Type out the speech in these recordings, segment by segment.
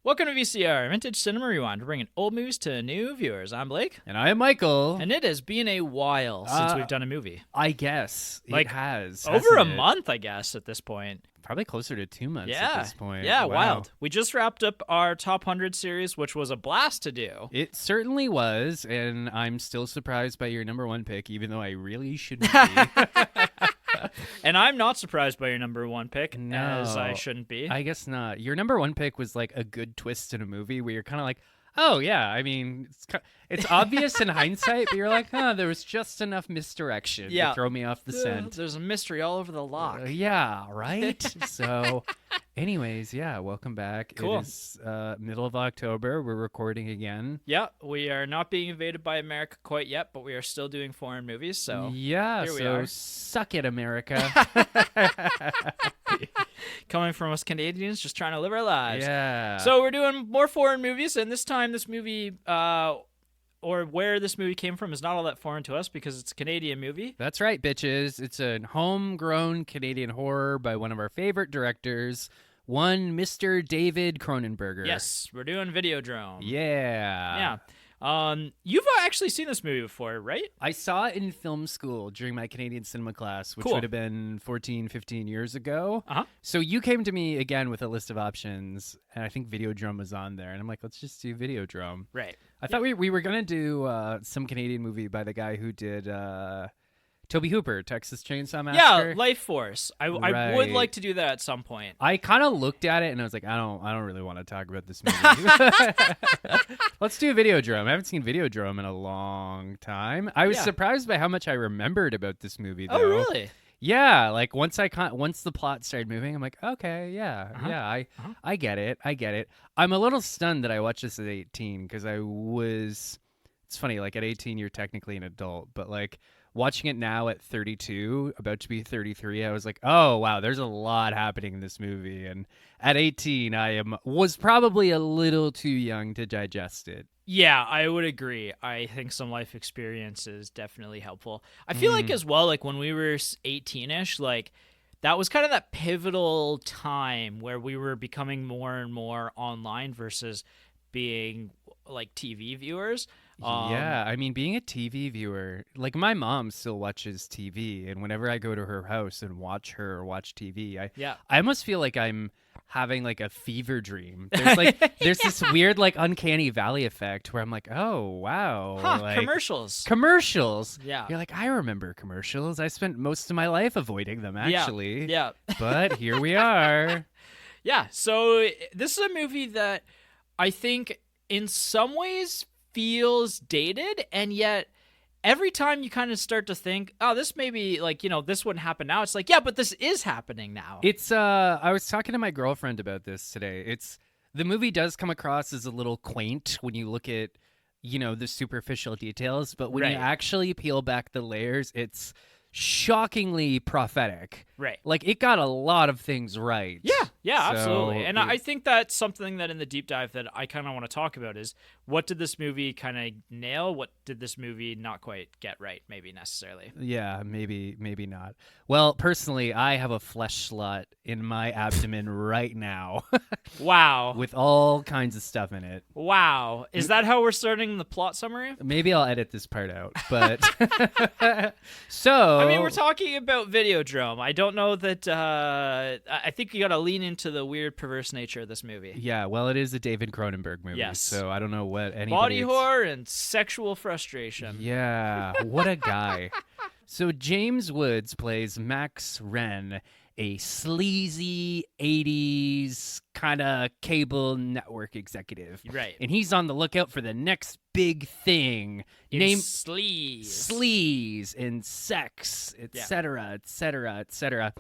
Welcome to VCR, Vintage Cinema Rewind. We're bringing old movies to new viewers. I'm Blake. And I am Michael. And it has been a while since we've done a movie. I guess it has. Over a hasn't it? month, I guess, at this point. Probably closer to 2 months Yeah. at this point. Yeah, Wow. wild. We just wrapped up our Top 100 series, which was a blast to do. It certainly was, and I'm still surprised by your number one pick, even though I really shouldn't be. And I'm not surprised by your number one pick, No. as I shouldn't be. I guess not. Your number one pick was like a good twist in a movie where you're kind of like, oh, yeah, I mean, it's obvious in hindsight, but you're like, there was just enough misdirection to throw me off the scent. There's a mystery all over the lock. Yeah, right? So, anyways, yeah, welcome back. Cool. It is middle of October. We're recording again. Yeah, we are not being invaded by America quite yet, but we are still doing foreign movies, so Yeah, here we so are. suck it, America. Coming from us Canadians, just trying to live our lives. Yeah. So we're doing more foreign movies, and this time this movie, or where this movie came from, is not all that foreign to us because it's a Canadian movie. That's right, bitches. It's a homegrown Canadian horror by one of our favorite directors, one Mr. David Cronenberg. Yes, we're doing Videodrome. Yeah. Yeah. You've actually seen this movie before, right? I saw it in film school during my Canadian cinema class, which Cool. would have been 14, 15 years ago. Uh-huh. So you came to me again with a list of options, and I think Videodrome was on there. And I'm like, let's just do Videodrome. Right. I thought we were going to do some Canadian movie by the guy who did Toby Hooper, Texas Chainsaw Massacre. Yeah, Life Force. I would Right. like to do that at some point. I kind of looked at it and I was like, I don't really want to talk about this movie. Let's do Videodrome. I haven't seen Videodrome in a long time. I was Yeah. surprised by how much I remembered about this movie, though. Oh, really? Yeah, like once the plot started moving, I'm like, okay, yeah, Uh-huh. yeah, Uh-huh. I get it. I'm a little stunned that I watched this at 18 because it's funny, like at 18 you're technically an adult, but like watching it now at 32, about to be 33, I was like, oh wow, there's a lot happening in this movie, and at 18 was probably a little too young to digest it. Yeah, I would agree. I think some life experience is definitely helpful. I feel like as well, like when we were 18-ish, like that was kind of that pivotal time where we were becoming more and more online versus being like TV viewers. Yeah, I mean, being a TV viewer, like my mom still watches TV, and whenever I go to her house and watch her watch TV, I almost feel like I'm having like a fever dream. There's this weird like uncanny valley effect where I'm like, oh wow, like, commercials. Yeah, you're like, I remember commercials. I spent most of my life avoiding them, actually. Yeah. But here we are. Yeah. So this is a movie that I think in some ways feels dated, and yet every time you kind of start to think, oh, this maybe like, this wouldn't happen now, it's like, yeah, but this is happening now. It's I was talking to my girlfriend about this today. The movie does come across as a little quaint when you look at the superficial details, but when you actually peel back the layers, it's shockingly prophetic. Right. Like it got a lot of things right. Yeah, So absolutely. And I think that's something that in the deep dive that I kind of want to talk about is what did this movie kind of nail? What did this movie not quite get right, maybe necessarily? Yeah, maybe not. Well, personally, I have a flesh slot in my abdomen right now. Wow. With all kinds of stuff in it. Wow. Is that how we're starting the plot summary? Maybe I'll edit this part out, but so I mean, we're talking about Videodrome. I don't know that I think you got to lean into the weird perverse nature of this movie. Yeah, well, it is a David Cronenberg movie, Yes. so I don't know what anybody... Body horror and sexual frustration. Yeah, what a guy. So James Woods plays Max Wren, a sleazy 80s kind of cable network executive. Right. And he's on the lookout for the next big thing. Named sleaze. Sleaze and sex, etc., etc., etc.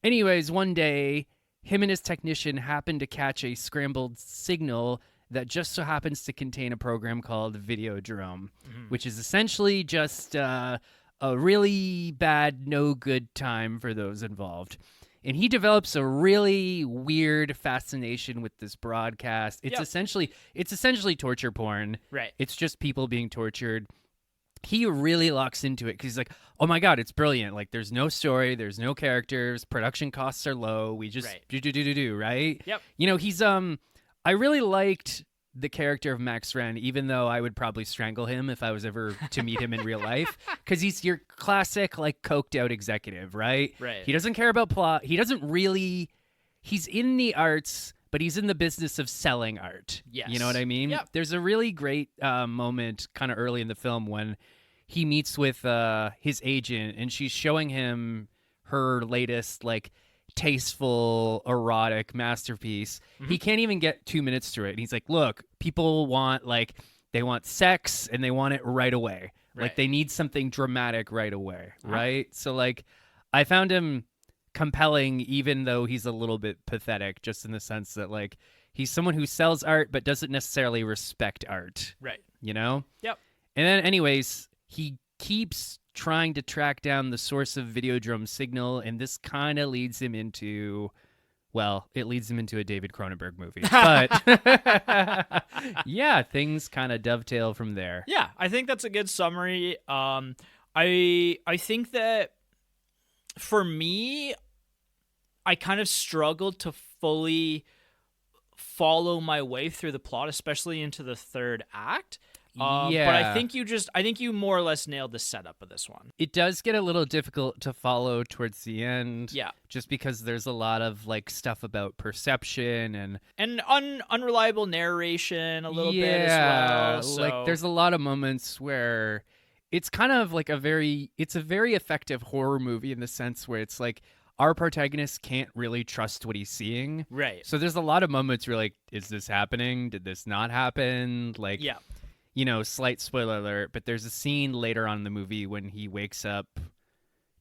Anyways, one day, him and his technician happen to catch a scrambled signal that just so happens to contain a program called Videodrome, which is essentially just a really bad, no good time for those involved. And he develops a really weird fascination with this broadcast. It's essentially torture porn. Right. It's just people being tortured. He really locks into it because he's like, oh my God, it's brilliant. Like, there's no story, there's no characters, production costs are low. We just do, right? Yep. You know, he's I really liked the character of Max Wren, even though I would probably strangle him if I was ever to meet him in real life, because he's your classic like coked out executive, right? Right. He doesn't care about plot. He doesn't really. He's in the arts, but he's in the business of selling art. Yes. You know what I mean? Yep. There's a really great moment kind of early in the film when he meets with his agent, and she's showing him her latest like tasteful erotic masterpiece. He can't even get 2 minutes through it, and he's like, look, people want like they want sex and they want it right away. Like they need something dramatic right away, right? So like I found him compelling, even though he's a little bit pathetic, just in the sense that like he's someone who sells art but doesn't necessarily respect art, Right. you know? Yep. And then anyways, he keeps trying to track down the source of Videodrome signal, and this kind of leads him into, well, it leads him into a David Cronenberg movie. But yeah, things kind of dovetail from there. Yeah, I think that's a good summary. I think that for me, I kind of struggled to fully follow my way through the plot, especially into the third act. Yeah. But I think you more or less nailed the setup of this one. It does get a little difficult to follow towards the end. Yeah. Just because there's a lot of like stuff about perception and unreliable narration a little bit as well. So. Like there's a lot of moments where it's kind of like a very effective horror movie in the sense where it's like our protagonist can't really trust what he's seeing. Right. So there's a lot of moments where you're like, is this happening? Did this not happen? Like, yeah. You know, slight spoiler alert, but there's a scene later on in the movie when he wakes up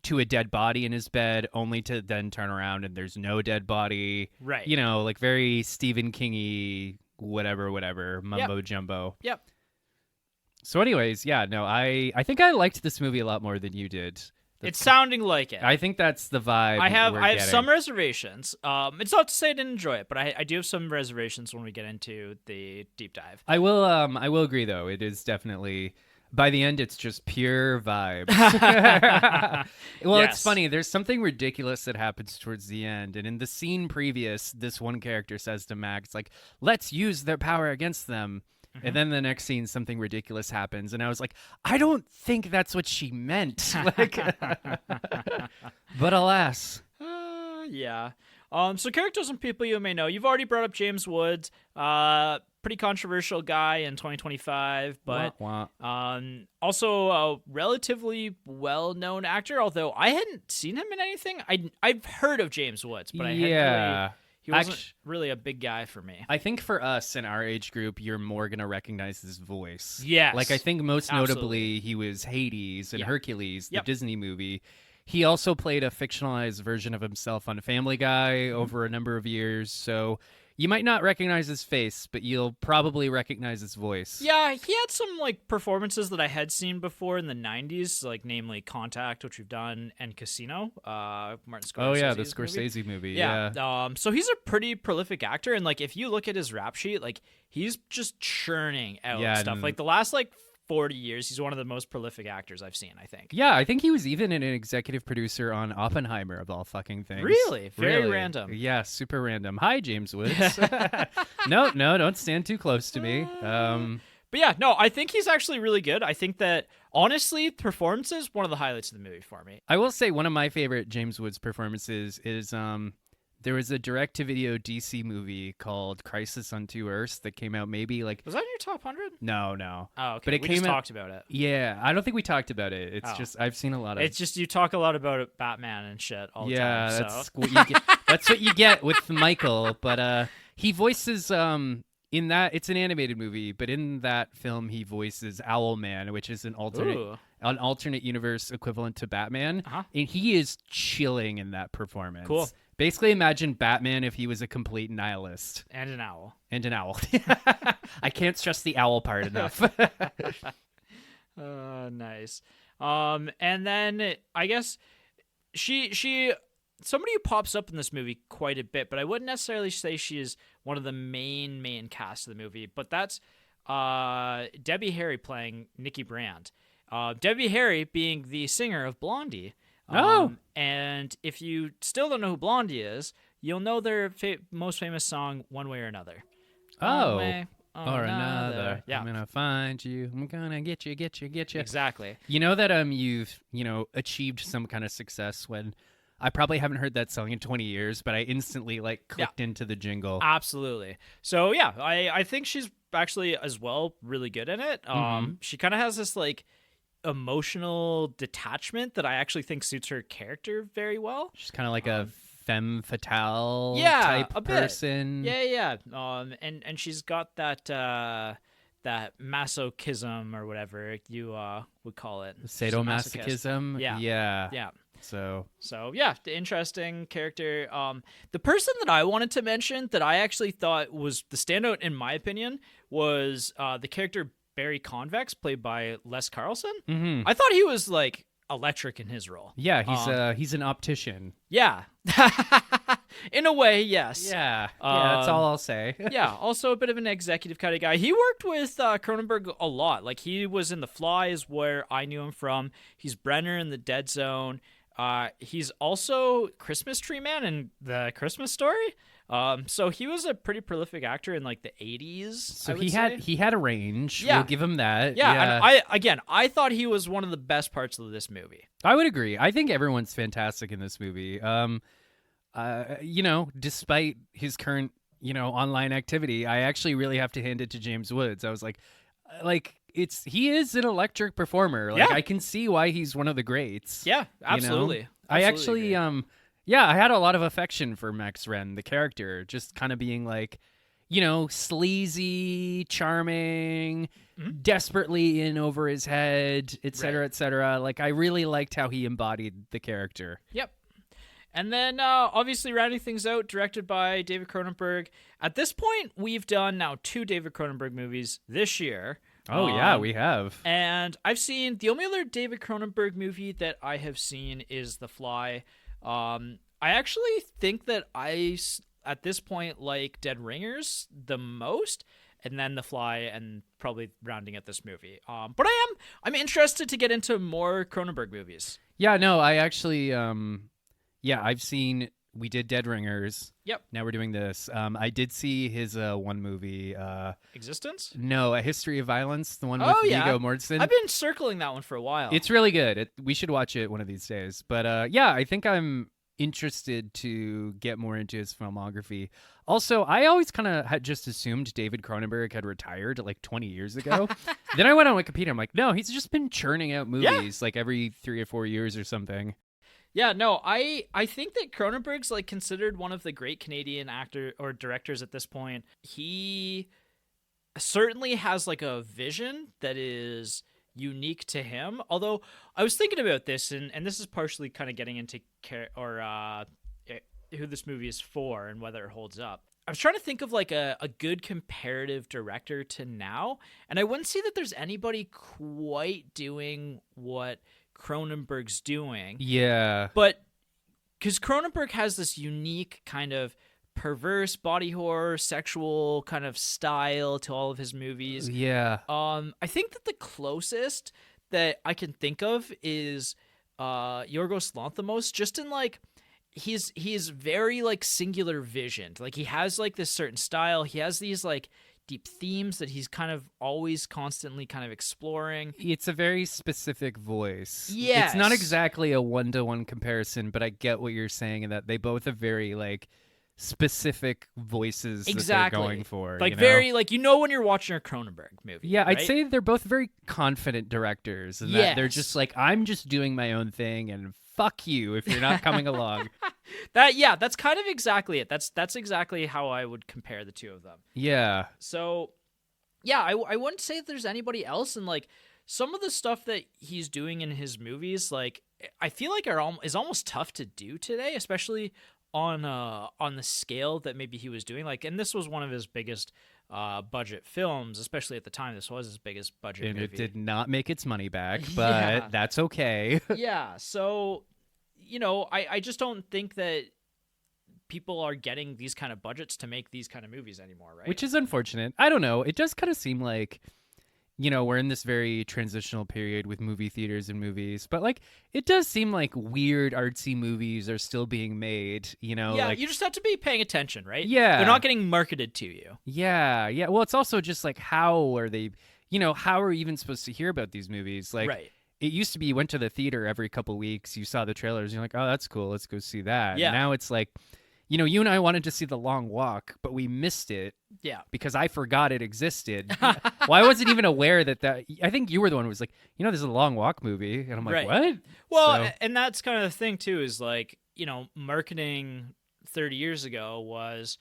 to a dead body in his bed, only to then turn around and there's no dead body. Right. You know, like very Stephen King-y, whatever, mumbo jumbo. Yep. So anyways, yeah, no, I think I liked this movie a lot more than you did. It's sounding like it. I think that's the vibe. I have getting. some reservations. It's not to say I didn't enjoy it, but I do have some reservations when we get into the deep dive. I will agree though. It is definitely by the end it's just pure vibes. Well, Yes. It's funny. There's something ridiculous that happens towards the end, and in the scene previous, this one character says to Max like, "Let's use their power against them." And then the next scene, something ridiculous happens, and I was like, I don't think that's what she meant. Like, but alas. Yeah. So characters and people you may know. You've already brought up James Woods. Pretty controversial guy in 2025, but Wah, wah. Also a relatively well-known actor, although I hadn't seen him in anything. I've heard of James Woods, but he wasn't really a big guy for me. I think for us in our age group, you're more going to recognize his voice. Yes. Like, I think most Absolutely. notably, he was Hades in Hercules, the Yep. Disney movie. He also played a fictionalized version of himself on Family Guy over a number of years. So you might not recognize his face, but you'll probably recognize his voice. Yeah, he had some like performances that I had seen before in the 90s, like namely Contact, which we've done, and Casino, Martin Scorsese's Oh, yeah, the movie. Scorsese movie. Yeah. So he's a pretty prolific actor, and like if you look at his rap sheet, like he's just churning out stuff. Like the last like 40 years, he's one of the most prolific actors I've seen, I think. Yeah, I think he was even an executive producer on Oppenheimer, of all fucking things. Really? Very Really. random. Yeah, super random. Hi, James Woods. No, don't stand too close to me. But yeah, no, I think he's actually really good. I think that, honestly, the performance is one of the highlights of the movie for me. I will say one of my favorite James Woods performances is there was a direct-to-video DC movie called Crisis on Two Earths that came out maybe like... Was that in your top 100? No. Oh, okay. But it we came just out... talked about it. Yeah, I don't think we talked about it. It's Oh. just I've seen a lot of... It's just you talk a lot about Batman and shit all the yeah, time. that's what you get. That's what you get with Michael. But he voices in that it's an animated movie, but in that film he voices Owlman, which is an alternate universe equivalent to Batman, and he is chilling in that performance. Cool. Basically, imagine Batman if he was a complete nihilist And an owl. and an owl. I can't stress the owl part enough. Nice. And then I guess she somebody who pops up in this movie quite a bit, but I wouldn't necessarily say she is one of the main cast of the movie. But that's Debbie Harry playing Nikki Brand. Debbie Harry being the singer of Blondie. And if you still don't know who Blondie is, you'll know their most famous song, One Way or Another. one way or another. Yeah, I'm gonna find you. I'm gonna get you. exactly. You know that you've achieved some kind of success when I probably haven't heard that song in 20 years, but I instantly like clicked into the jingle. Absolutely. So yeah, I think she's actually as well really good in it. She kind of has this like emotional detachment that I actually think suits her character very well. She's kind of like a femme fatale a type bit. person. Yeah. And she's got that that masochism or whatever you would call it. Sadomasochism. Yeah. So yeah, the interesting character. The person that I wanted to mention that I actually thought was the standout in my opinion was the character Barry Convex, played by Les Carlson. Mm-hmm. I thought he was like electric in his role. Yeah, he's an optician. Yeah. In a way, yes. Yeah, that's all I'll say. Yeah, also a bit of an executive kind of guy. He worked with Cronenberg a lot. Like, he was in The Fly is where I knew him from. He's Brenner in The Dead Zone. He's also Christmas Tree Man in The Christmas Story. So he was a pretty prolific actor in like the 80s. So he had a range. Yeah. We'll give him that. Yeah. And I thought he was one of the best parts of this movie. I would agree. I think everyone's fantastic in this movie. Despite his current, online activity, I actually really have to hand it to James Woods. I was like he is an electric performer. Like, I can see why he's one of the greats. Yeah, absolutely. I actually I had a lot of affection for Max Wren, the character, just kind of being like, sleazy, charming, desperately in over his head, et cetera, et cetera. Like, I really liked how he embodied the character. Yep. And then, obviously, rounding things out, directed by David Cronenberg. At this point, we've done now 2 David Cronenberg movies this year. Oh, yeah, we have. And I've seen, the only other David Cronenberg movie that I have seen is The Fly. I actually think that I, at this point, like Dead Ringers the most, and then The Fly, and probably rounding at this movie. But I'm interested to get into more Cronenberg movies. Yeah, no, I actually, I've seen, we did Dead Ringers. Yep. Now we're doing this. I did see his one movie. Existence? No, A History of Violence, the one with Viggo Mortensen. I've been circling that one for a while. It's really good. We should watch it one of these days. But I think I'm interested to get more into his filmography. Also, I always kind of had just assumed David Cronenberg had retired like 20 years ago. Then I went on Wikipedia. I'm like, no, he's just been churning out movies like every 3 or 4 years or something. Yeah, no, I think that Cronenberg's like considered one of the great Canadian actor or directors at this point. He certainly has like a vision that is unique to him. Although I was thinking about this, and this is partially kind of getting into who this movie is for and whether it holds up. I was trying to think of like a good comparative director to now, and I wouldn't say that there's anybody quite doing what Cronenberg's doing. Yeah. But because Cronenberg has this unique kind of perverse body horror, sexual kind of style to all of his movies. Yeah. I think that the closest that I can think of is Yorgos Lanthimos, just in like he's very like singular visioned. Like, he has like this certain style. He has these like deep themes that he's kind of always constantly kind of exploring. It's a very specific voice. Yes. It's not exactly a one-to-one comparison, but I get what you're saying in that they both have very like specific voices that they're going for. Like, very like, when you're watching a Cronenberg movie. Yeah, right? I'd say they're both very confident directors, and that they're just like, I'm just doing my own thing, and fuck you if you're not coming along. That's kind of exactly it. That's exactly how I would compare the two of them. Yeah. So, yeah, I wouldn't say that there's anybody else, and like some of the stuff that he's doing in his movies, like I feel like is almost tough to do today, especially on the scale that maybe he was doing. Like, and this was one of his biggest budget films, especially at the time. This was his biggest budget and movie. It did not make its money back, but that's okay. Yeah, so I just don't think that people are getting these kind of budgets to make these kind of movies anymore, right? Which is unfortunate. I don't know. It does kind of seem like we're in this very transitional period with movie theaters and movies, but like it does seem like weird artsy movies are still being made, Yeah, like you just have to be paying attention, right? Yeah. They're not getting marketed to you. Yeah. Well, it's also just like how are they, how are you even supposed to hear about these movies? Like Right. it used to be you went to the theater every couple weeks, you saw the trailers, you're like, oh, that's cool, let's go see that. Yeah. Now it's like, you and I wanted to see The Long Walk, but we missed it. Yeah. Because I forgot it existed. Well, I wasn't even aware that I think you were the one who was like, there's a Long Walk movie. And I'm like, Right. what? Well, and that's kind of the thing, too, is like, marketing 30 years ago was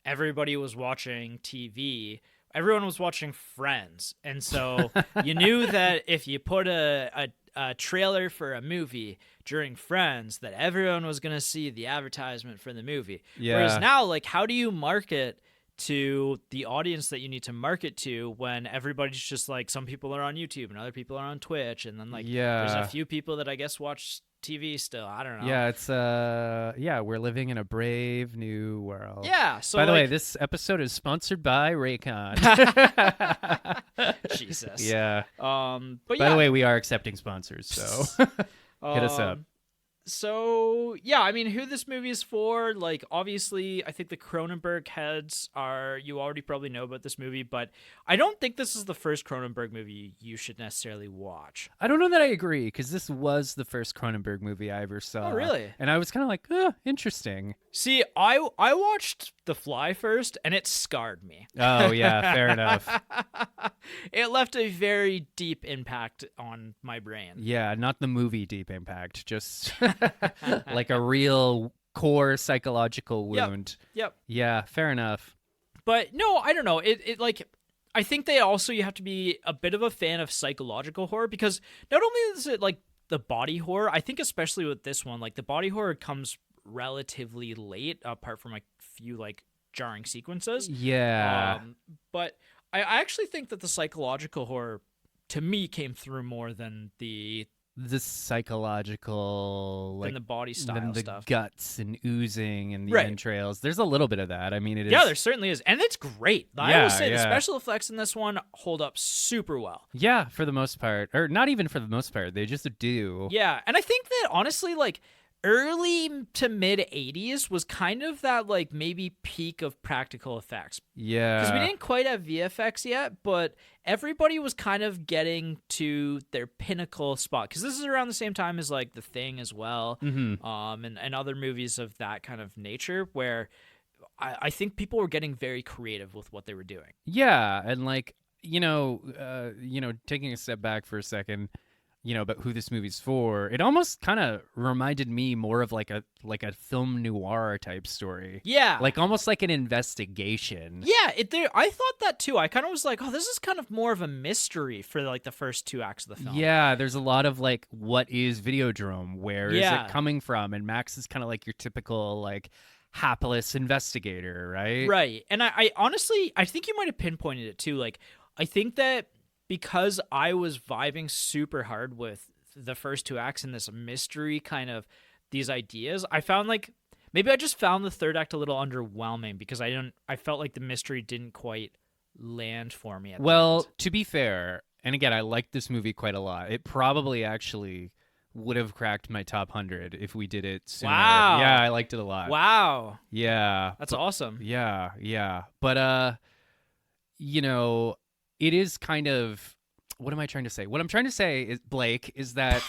everybody was watching TV. Everyone was watching Friends. And so you knew that if you put a trailer for a movie during Friends, that everyone was going to see the advertisement for the movie. Yeah. Whereas now, like, how do you market to the audience that you need to market to when everybody's just like, some people are on YouTube and other people are on Twitch, and then like there's a few people that I guess watch TV still. I don't know. Yeah, it's we're living in a brave new world. Yeah. So by the way, this episode is sponsored by Raycon. Jesus. Yeah. But by the way, we are accepting sponsors, so hit us up. So yeah, I mean, who this movie is for, like, obviously I think the Cronenberg heads you already probably know about this movie, but I don't think this is the first Cronenberg movie you should necessarily watch. I don't know that I agree, because this was the first Cronenberg movie I ever saw. Oh, really? And I was kind of like, interesting. See, I watched The Fly first, and it scarred me. Oh, yeah, fair enough. It left a very deep impact on my brain. Yeah, not the movie Deep Impact, just like a real core psychological wound. Yep. Yeah, fair enough. But no, I don't know. It like, I think you have to be a bit of a fan of psychological horror, because not only is it like the body horror, I think especially with this one, like the body horror comes relatively late, apart from like few like jarring sequences. Yeah. But I actually think that the psychological horror to me came through more than the psychological, like, than the body style than the stuff. guts and oozing and the Right. entrails. There's a little bit of that. I mean, it is. Yeah, there certainly is, and it's great. I Yeah, will say the yeah. special effects in this one hold up super well. Yeah, for the most part, or not even for the most part. They just do. Yeah, and I think that honestly, like, early to mid 80s was kind of that like maybe peak of practical effects. Yeah. Because we didn't quite have VFX yet, but everybody was kind of getting to their pinnacle spot. Because this is around the same time as like The Thing as well, Mm-hmm. and other movies of that kind of nature, where I think people were getting very creative with what they were doing. Yeah, and like taking a step back for a second, about who this movie's for, it almost kind of reminded me more of like a film noir type story. Yeah, like almost like an investigation. Yeah, I thought that too. I kind of was like, oh, this is kind of more of a mystery for like the first two acts of the film. Yeah, there's a lot of like, what is Videodrome? Where is Yeah. it coming from? And Max is kind of like your typical like hapless investigator, right? Right. And I honestly, I think you might have pinpointed it too. Like, I think that because I was vibing super hard with the first two acts and this mystery kind of these ideas, I found like maybe I just found the third act a little underwhelming, because I felt like the mystery didn't quite land for me at the Well, end. to be fair, and again, I liked this movie quite a lot. It probably actually would have cracked my top 100 if we did it sooner. Wow. Yeah, I liked it a lot. Wow. Yeah. That's awesome. Yeah. But it is kind of, what am I trying to say? What I'm trying to say is, Blake, is that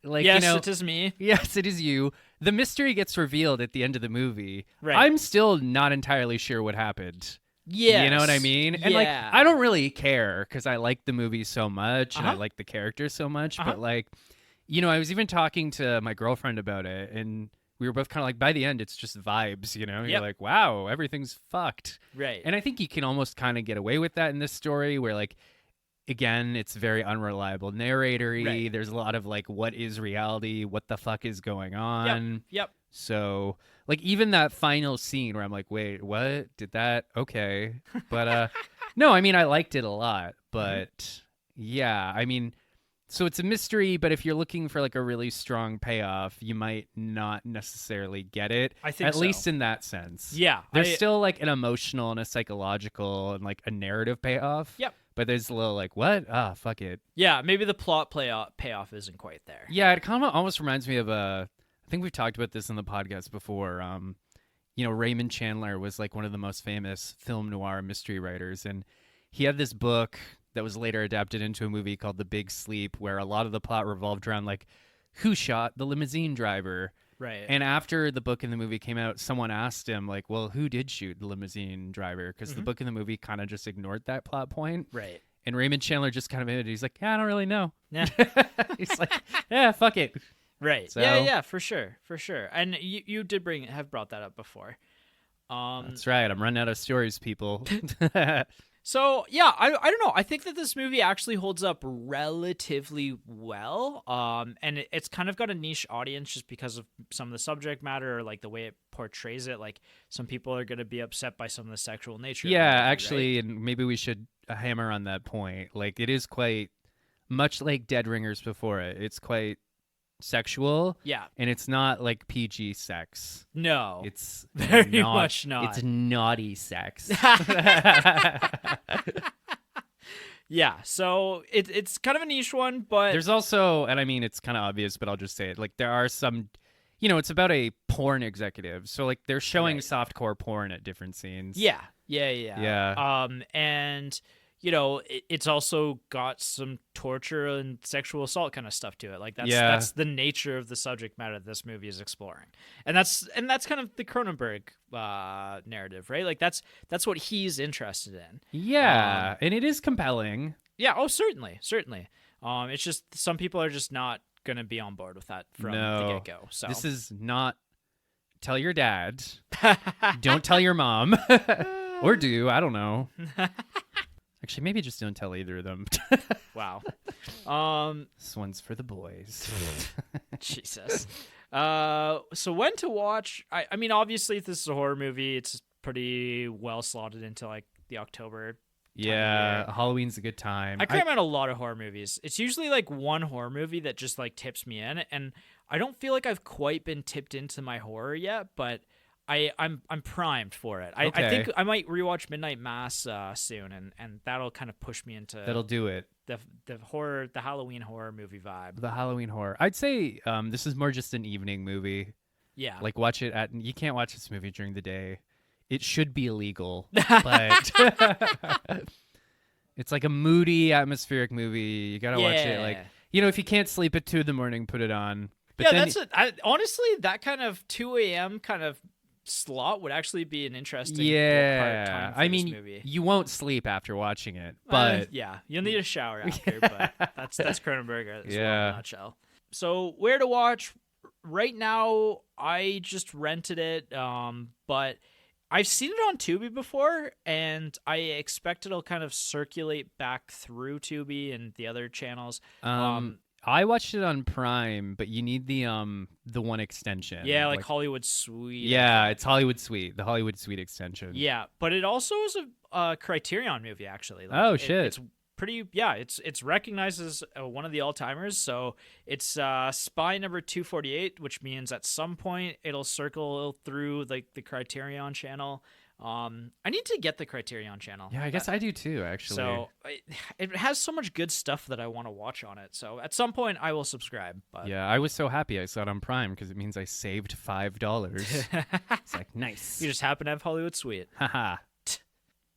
like, Yes, it is me. Yes, it is you. The mystery gets revealed at the end of the movie. Right. I'm still not entirely sure what happened. Yes. You know what I mean? And like, I don't really care, because I like the movie so much and I like the characters so much. But like, I was even talking to my girlfriend about it, and we were both kind of like, by the end, it's just vibes, You're like, wow, everything's fucked. Right. And I think you can almost kind of get away with that in this story, where like, again, it's very unreliable narratory. Right. There's a lot of like, what is reality? What the fuck is going on? Yep. So like, even that final scene where I'm like, wait, what? Did that? Okay. But no, I mean, I liked it a lot, but yeah, I mean, so it's a mystery, but if you're looking for like a really strong payoff, you might not necessarily get it. I think at so. least in that sense. Yeah. There's still like an emotional and a psychological and like a narrative payoff. Yep. but there's a little like, what? Ah, fuck it. Yeah, maybe the plot payoff isn't quite there. Yeah, it kind of almost reminds me of I think we've talked about this in the podcast before. Raymond Chandler was like one of the most famous film noir mystery writers, and he had this book that was later adapted into a movie called The Big Sleep, where a lot of the plot revolved around like who shot the limousine driver. Right. And after the book and the movie came out, someone asked him like, well, who did shoot the limousine driver? Because the book and the movie kind of just ignored that plot point. Right. And Raymond Chandler just kind of admitted, he's like, yeah, I don't really know. Yeah. He's like, yeah, fuck it. Right. So, yeah, for sure. And you did have brought that up before. That's right. I'm running out of stories, people. So, yeah, I don't know. I think that this movie actually holds up relatively well. And it's kind of got a niche audience just because of some of the subject matter or like the way it portrays it. Like some people are going to be upset by some of the sexual nature. Yeah, of the movie, actually, right? and maybe we should hammer on that point. Like it is quite much like Dead Ringers before it. It's quite sexual. Yeah. And it's not like PG sex. No. It's very much not. It's naughty sex. Yeah, so it's kind of a niche one, but there's also, and I mean it's kind of obvious, but I'll just say it. Like there are some, it's about a porn executive, so like they're showing softcore porn at different scenes. Yeah. And it's also got some torture and sexual assault kind of stuff to it. Like that's the nature of the subject matter this movie is exploring, and that's kind of the Cronenberg narrative, right? Like that's what he's interested in. Yeah, and it is compelling. Yeah. Oh, certainly. It's just some people are just not gonna be on board with that from the get go. So this is not. Tell your dad. Don't tell your mom, or do I don't know. Actually, maybe just don't tell either of them. Wow. This one's for the boys. Jesus. So when to watch? I mean, obviously, if this is a horror movie, it's pretty well slotted into like the October. Yeah, Halloween's a good time. I cram out a lot of horror movies. It's usually like one horror movie that just like tips me in, and I don't feel like I've quite been tipped into my horror yet, but I'm primed for it. I think I might rewatch Midnight Mass soon, and that'll kind of push me into that'll do it. The Halloween horror movie vibe. The Halloween horror. I'd say this is more just an evening movie. Yeah, like watch it you can't watch this movie during the day. It should be illegal, but it's like a moody, atmospheric movie. You gotta watch it like if you can't sleep at 2 a.m, put it on. But yeah, honestly, that kind of 2 a.m. kind of slot would actually be an interesting part for this movie. You won't sleep after watching it, but you'll need a shower after. But that's Cronenberg as well in a nutshell. So where to watch? Right now, I just rented it, but I've seen it on Tubi before, and I expect it'll kind of circulate back through Tubi and the other channels. I watched it on Prime, but you need the one extension. Yeah, like Hollywood Suite. Yeah, it's Hollywood Suite, the Hollywood Suite extension. Yeah, but it also is a Criterion movie, actually. Like, oh shit! It's pretty. Yeah, it's recognized as one of the all-timers. So it's Spy number 248, which means at some point it'll circle through like the Criterion channel. I need to get the Criterion channel. Yeah, I guess I do too, actually. So it has so much good stuff that I want to watch on it. So at some point I will subscribe. But yeah, I was so happy I saw it on Prime because it means I saved $5. It's like, nice. You just happen to have Hollywood Suite. Haha.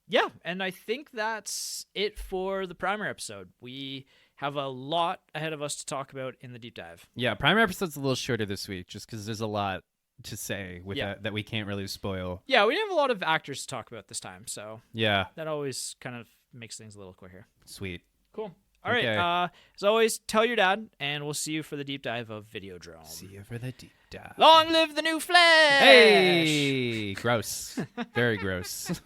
Yeah, and I think that's it for the Primer episode. We have a lot ahead of us to talk about in the deep dive. Yeah, Primer episode's a little shorter this week just because there's a lot to say with that we can't really spoil. Yeah, we have a lot of actors to talk about this time, so yeah, that always kind of makes things a little quicker. Sweet. Cool. All right. As always, tell your dad, and we'll see you for the deep dive of Videodrome. See you for the deep dive. Long live the new flesh! Hey! Gross. Very gross.